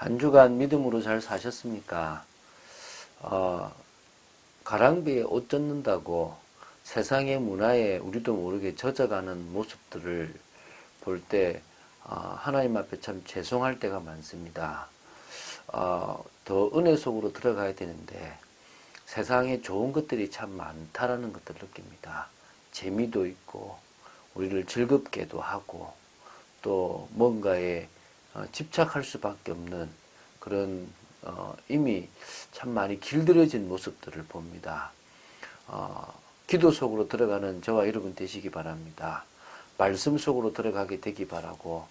한 주간 믿음으로 잘 사셨습니까? 가랑비에 옷 젖는다고 세상의 문화에 우리도 모르게 젖어가는 모습들을 볼 때 하나님 앞에 참 죄송할 때가 많습니다. 더 은혜 속으로 들어가야 되는데 세상에 좋은 것들이 참 많다라는 것들을 느낍니다. 재미도 있고 우리를 즐겁게도 하고 또 뭔가에 집착할 수밖에 없는 그런 이미 참 많이 길들여진 모습들을 봅니다. 기도 속으로 들어가는 저와 여러분 되시기 바랍니다. 말씀 속으로 들어가게 되기 바라고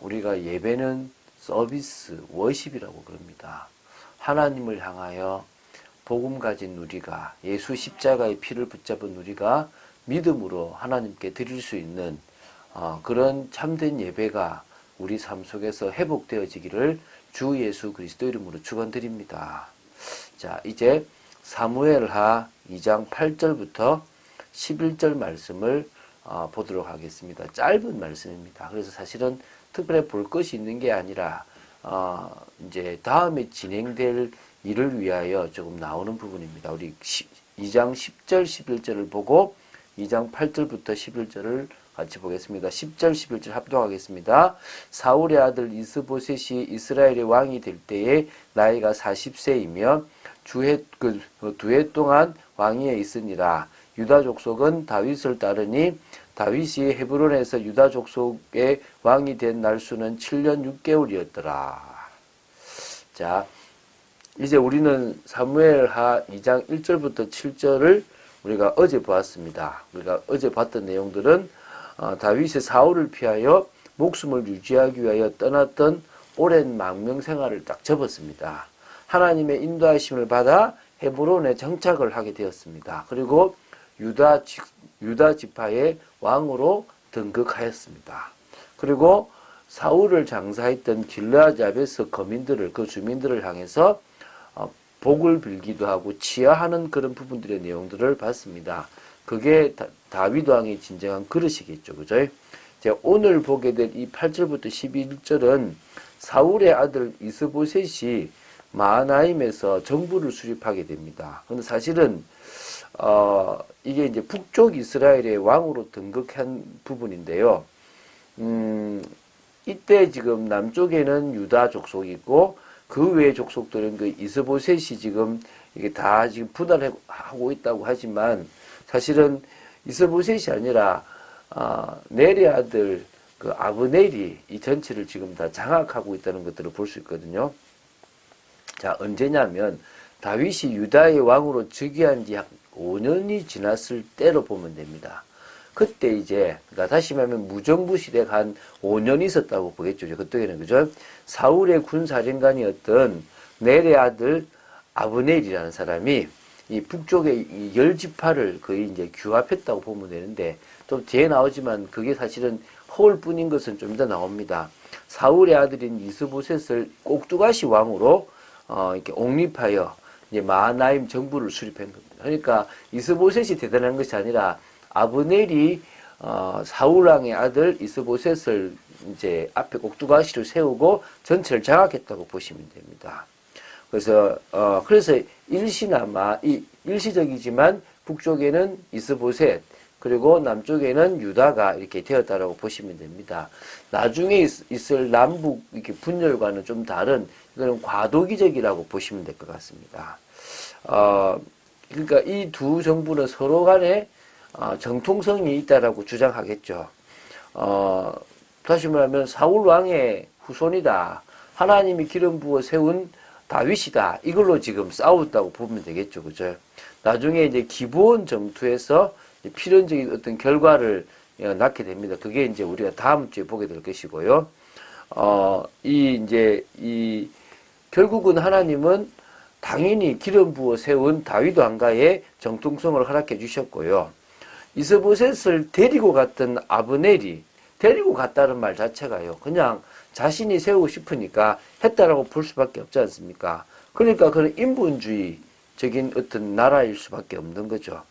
우리가 예배는 서비스, 워십이라고 그럽니다. 하나님을 향하여 복음 가진 우리가 예수 십자가의 피를 붙잡은 우리가 믿음으로 하나님께 드릴 수 있는 그런 참된 예배가 우리 삶 속에서 회복되어지기를 주 예수 그리스도 이름으로 축원드립니다. 자, 이제 사무엘하 2장 8절부터 11절 말씀을 보도록 하겠습니다. 짧은 말씀입니다. 그래서 사실은 특별히 볼 것이 있는 게 아니라 이제 다음에 진행될 일을 위하여 조금 나오는 부분입니다. 우리 2장 10절 11절을 보고 2장 8절부터 11절을 같이 보겠습니다. 10절 11절 합독하겠습니다. 사울의 아들 이스보셋이 이스라엘의 왕이 될 때에 나이가 40세이며 두 해 동안 왕위에 있으니라. 유다 족속은 다윗을 따르니 다윗이 헤브론에서 유다 족속의 왕이 된 날수는 7년 6개월이었더라. 자, 이제 우리는 사무엘하 2장 1절부터 7절을 우리가 어제 보았습니다. 우리가 어제 봤던 내용들은 다윗이 사울을 피하여 목숨을 유지하기 위하여 떠났던 오랜 망명 생활을 딱 접었습니다. 하나님의 인도하심을 받아 헤브론에 정착을 하게 되었습니다. 그리고 유다 지파의 왕으로 등극하였습니다. 그리고 사울을 장사했던 길르앗 야베스 거민들을 그 주민들을 향해서 복을 빌기도 하고 치하하는 그런 부분들의 내용들을 봤습니다. 그게 다윗 왕의 진정한 그릇이겠죠. 그죠? 이제 오늘 보게 될 이 8절부터 11절은 사울의 아들 이스보셋이 마하나임에서 정부를 수립하게 됩니다. 근데 사실은 이게 이제 북쪽 이스라엘의 왕으로 등극한 부분인데요. 이때 지금 남쪽에는 유다 족속이 있고 그 외의 족속들은 그 이스보셋이 지금 이게 다 지금 분할하고 있다고 하지만 사실은 이스보셋이 아니라 넬의 아들 그 아브넬이 이 전체를 지금 다 장악하고 있다는 것들을 볼 수 있거든요. 자, 언제냐면 다윗이 유다의 왕으로 즉위한 지 약 5년이 지났을 때로 보면 됩니다. 그때 이제 그러니까 다시 말하면 무정부 시대가 한 5년 있었다고 보겠죠. 그때는 그죠? 사울의 군사령관이었던 넬의 아들 아브넬이라는 사람이 이 북쪽의 이 10지파를 거의 이제 규합했다고 보면 되는데 좀 뒤에 나오지만 그게 사실은 허울뿐인 것은 좀 이따 나옵니다. 사울의 아들인 이스보셋을 꼭두가시 왕으로 이렇게 옹립하여 이제 마하나임 정부를 수립한 겁니다. 그러니까 이스보셋이 대단한 것이 아니라 아브넬이 사울 왕의 아들 이스보셋을 이제 앞에 꼭두가시를 세우고 전체를 장악했다고 보시면 됩니다. 그래서 일시적이지만 북쪽에는 이스보셋 그리고 남쪽에는 유다가 이렇게 되었다라고 보시면 됩니다. 나중에 있을 남북 이렇게 분열과는 좀 다른 이거는 과도기적이라고 보시면 될 것 같습니다. 그러니까 이 두 정부는 서로 간에 정통성이 있다라고 주장하겠죠. 다시 말하면 사울 왕의 후손이다. 하나님이 기름 부어 세운 다윗이다. 이걸로 지금 싸웠다고 보면 되겠죠. 그죠? 나중에 이제 기브온 전투에서 필연적인 어떤 결과를 낳게 됩니다. 그게 이제 우리가 다음 주에 보게 될 것이고요. 결국은 하나님은 당연히 기름 부어 세운 다윗 왕가의 정통성을 허락해 주셨고요. 이스보셋을 데리고 갔던 아브넬이 데리고 갔다는 말 자체가요. 그냥 자신이 세우고 싶으니까 했다라고 볼 수밖에 없지 않습니까? 그러니까 그런 인본주의적인 어떤 나라일 수밖에 없는 거죠.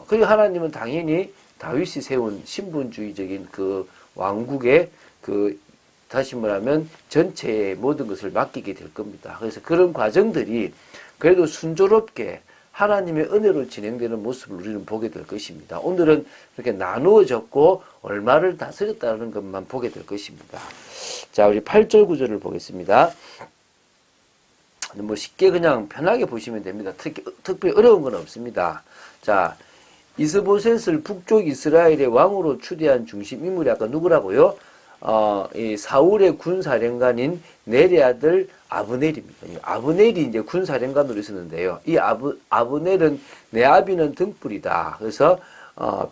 그리고 하나님은 당연히 다윗이 세운 신분주의적인 그 왕국의 그 다시 말하면 전체의 모든 것을 맡기게 될 겁니다. 그래서 그런 과정들이 그래도 순조롭게 하나님의 은혜로 진행되는 모습을 우리는 보게 될 것입니다. 오늘은 이렇게 나누어졌고 얼마를 다스렸다는 것만 보게 될 것입니다. 자, 우리 8절 9절을 보겠습니다. 뭐 쉽게 그냥 편하게 보시면 됩니다. 특별히 어려운 건 없습니다. 자, 이스보셋을 북쪽 이스라엘의 왕으로 추대한 중심 인물이 아까 누구라고요? 이 사울의 군사령관인 넬의 아들 아브넬입니다. 아브넬이 이제 군사령관으로 있었는데요. 이 아브넬은 내 아비는 등불이다. 그래서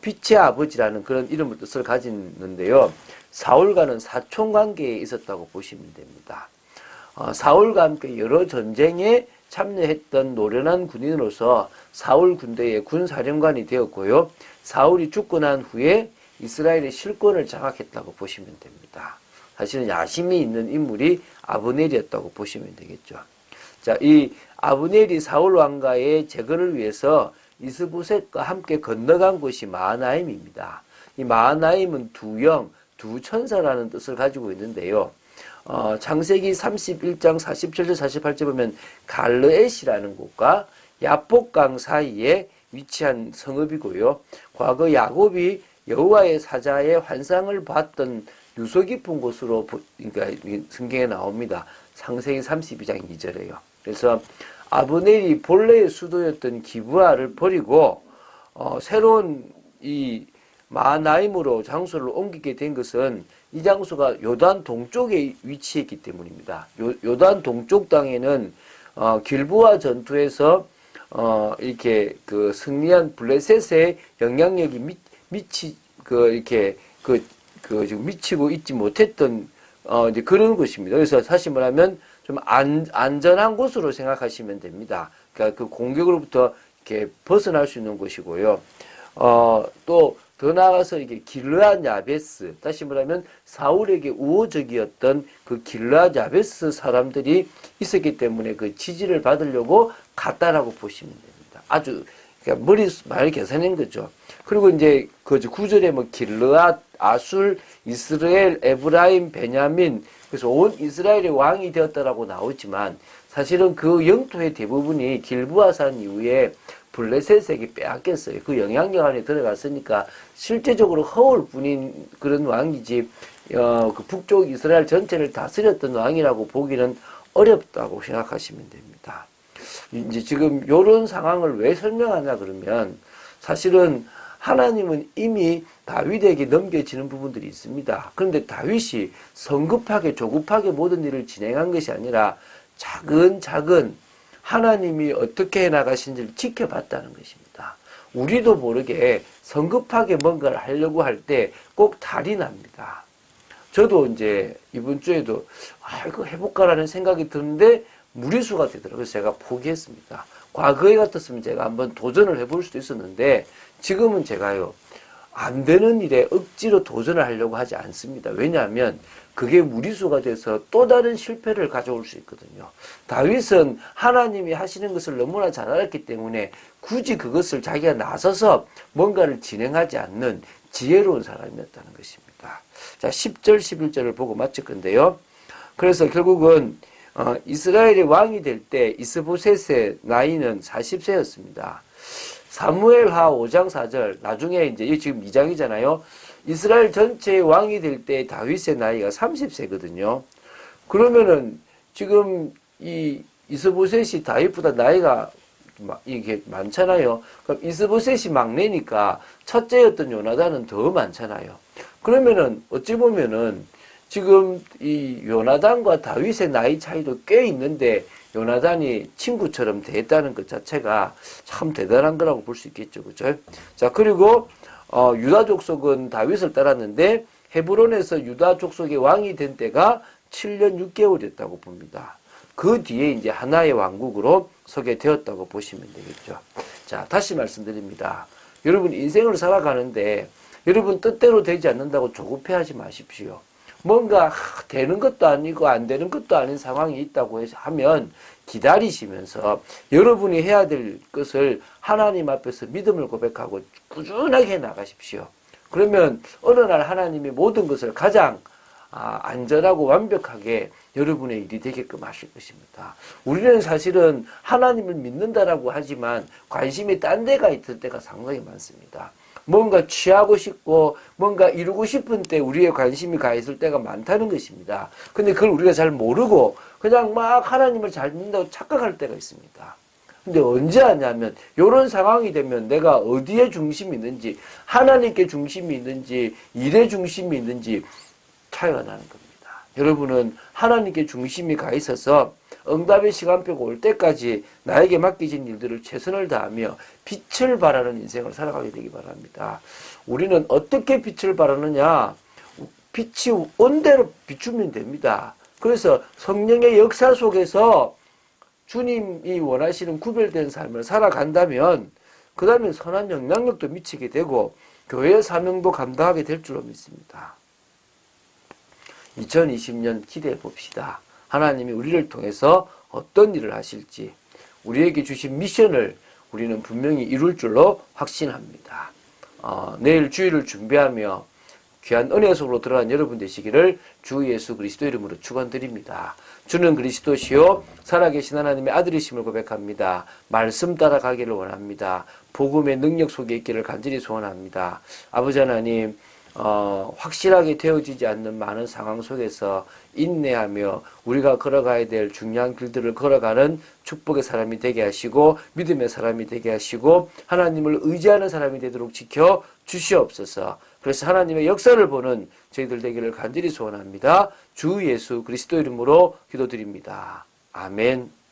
빛의 아버지라는 그런 이름을 뜻을 가지는데요. 사울과는 사촌 관계에 있었다고 보시면 됩니다. 사울과 함께 여러 전쟁에 참여했던 노련한 군인으로서 사울 군대의 군사령관이 되었고요. 사울이 죽고 난 후에 이스라엘의 실권을 장악했다고 보시면 됩니다. 사실은 야심이 있는 인물이 아브넬이었다고 보시면 되겠죠. 자, 이 아브넬이 사울 왕가의 제거를 위해서 이스보셋과 함께 건너간 곳이 마하나임입니다. 이 마하나임은 두 영, 두 천사라는 뜻을 가지고 있는데요. 창세기 31장 47절 48절 보면 갈르엣이라는 곳과 야복강 사이에 위치한 성읍이고요. 과거 야곱이 여호와의 사자의 환상을 봤던 유서 깊은 곳으로 그러니까 성경에 나옵니다. 창세기 32장 2절에요. 그래서 아브넬이 본래의 수도였던 기브아를 버리고 새로운 이 마하나임으로 장소를 옮기게 된 것은 이 장소가 요단 동쪽에 위치했기 때문입니다. 요단 동쪽 땅에는 길보아 전투에서 이렇게 그 승리한 블레셋의 영향력이 지금 미치고 있지 못했던 이제 그런 곳입니다. 그래서 사실 말하면 좀 안전한 곳으로 생각하시면 됩니다. 그러니까 그 공격으로부터 이렇게 벗어날 수 있는 곳이고요. 또 더 나아가서 이게 길르앗 야베스, 다시 말하면 사울에게 우호적이었던 그 길르앗 야베스 사람들이 있었기 때문에 그 지지를 받으려고 갔다라고 보시면 됩니다. 아주 그러니까 많이 계산한 거죠. 그리고 이제 그 9절에 뭐 길르앗, 아술, 이스라엘, 에브라임, 베냐민, 그래서 온 이스라엘의 왕이 되었다라고 나오지만 사실은 그 영토의 대부분이 길부아산 이후에 블레셋에게 빼앗겼어요. 그 영향력 안에 들어갔으니까 실제적으로 허울 뿐인 그런 왕이지 그 북쪽 이스라엘 전체를 다스렸던 왕이라고 보기는 어렵다고 생각하시면 됩니다. 이제 지금 이런 상황을 왜 설명하냐 그러면 사실은 하나님은 이미 다윗에게 넘겨지는 부분들이 있습니다. 그런데 다윗이 성급하게 조급하게 모든 일을 진행한 것이 아니라 차근차근 하나님이 어떻게 해나가신지를 지켜봤다는 것입니다. 우리도 모르게 성급하게 뭔가를 하려고 할 때 꼭 탈이 납니다. 저도 이제 이번 주에도 이거 해볼까라는 생각이 드는데 무리수가 되더라고요. 그래서 제가 포기했습니다. 과거에 같았으면 제가 한번 도전을 해볼 수도 있었는데 지금은 제가요 안 되는 일에 억지로 도전을 하려고 하지 않습니다. 왜냐하면 그게 무리수가 돼서 또 다른 실패를 가져올 수 있거든요. 다윗은 하나님이 하시는 것을 너무나 잘 알았기 때문에 굳이 그것을 자기가 나서서 뭔가를 진행하지 않는 지혜로운 사람이었다는 것입니다. 자, 10절 11절을 보고 마칠 건데요. 그래서 결국은 이스라엘의 왕이 될 때 이스보셋의 나이는 40세였습니다. 사무엘하 5장 4절, 나중에 이제 지금 2장이잖아요. 이스라엘 전체의 왕이 될 때 다윗의 나이가 30세거든요. 그러면은 지금 이 이스보셋이 다윗보다 나이가 이게 많잖아요. 그럼 이스보셋이 막내니까 첫째였던 요나단은 더 많잖아요. 그러면은 어찌 보면은 지금 이 요나단과 다윗의 나이 차이도 꽤 있는데 요나단이 친구처럼 대했다는 것 자체가 참 대단한 거라고 볼 수 있겠죠. 그죠? 자, 그리고 유다 족속은 다윗을 따랐는데 헤브론에서 유다 족속의 왕이 된 때가 7년 6개월이었다고 봅니다. 그 뒤에 이제 하나의 왕국으로 서게 되었다고 보시면 되겠죠. 자, 다시 말씀드립니다. 여러분 인생을 살아가는데 여러분 뜻대로 되지 않는다고 조급해하지 마십시오. 뭔가 되는 것도 아니고 안 되는 것도 아닌 상황이 있다고 하면 기다리시면서 여러분이 해야 될 것을 하나님 앞에서 믿음을 고백하고 꾸준하게 나가십시오. 그러면 어느 날 하나님이 모든 것을 가장 안전하고 완벽하게 여러분의 일이 되게끔 하실 것입니다. 우리는 사실은 하나님을 믿는다라고 하지만 관심이 딴 데가 있을 때가 상당히 많습니다. 뭔가 취하고 싶고 뭔가 이루고 싶은 때 우리의 관심이 가 있을 때가 많다는 것입니다. 근데 그걸 우리가 잘 모르고 그냥 막 하나님을 잘 믿는다고 착각할 때가 있습니다. 근데 언제 하냐면 이런 상황이 되면 내가 어디에 중심이 있는지, 하나님께 중심이 있는지 일에 중심이 있는지 차이가 나는 겁니다. 여러분은 하나님께 중심이 가 있어서 응답의 시간표가 올 때까지 나에게 맡겨진 일들을 최선을 다하며 빛을 발하는 인생을 살아가게 되기 바랍니다. 우리는 어떻게 빛을 발하느냐? 빛이 온대로 비추면 됩니다. 그래서 성령의 역사 속에서 주님이 원하시는 구별된 삶을 살아간다면 그 다음에 선한 영향력도 미치게 되고 교회의 사명도 감당하게 될 줄로 믿습니다. 2020년 기대해 봅시다. 하나님이 우리를 통해서 어떤 일을 하실지 우리에게 주신 미션을 우리는 분명히 이룰 줄로 확신합니다. 내일 주일을 준비하며 귀한 은혜 속으로 들어간 여러분 되시기를 주 예수 그리스도 이름으로 축원드립니다. 주는 그리스도시요 살아계신 하나님의 아들이심을 고백합니다. 말씀 따라가기를 원합니다. 복음의 능력 속에 있기를 간절히 소원합니다. 아버지 하나님, 확실하게 되어지지 않는 많은 상황 속에서 인내하며 우리가 걸어가야 될 중요한 길들을 걸어가는 축복의 사람이 되게 하시고 믿음의 사람이 되게 하시고 하나님을 의지하는 사람이 되도록 지켜 주시옵소서. 그래서 하나님의 역사를 보는 저희들 되기를 간절히 소원합니다. 주 예수 그리스도 이름으로 기도드립니다. 아멘.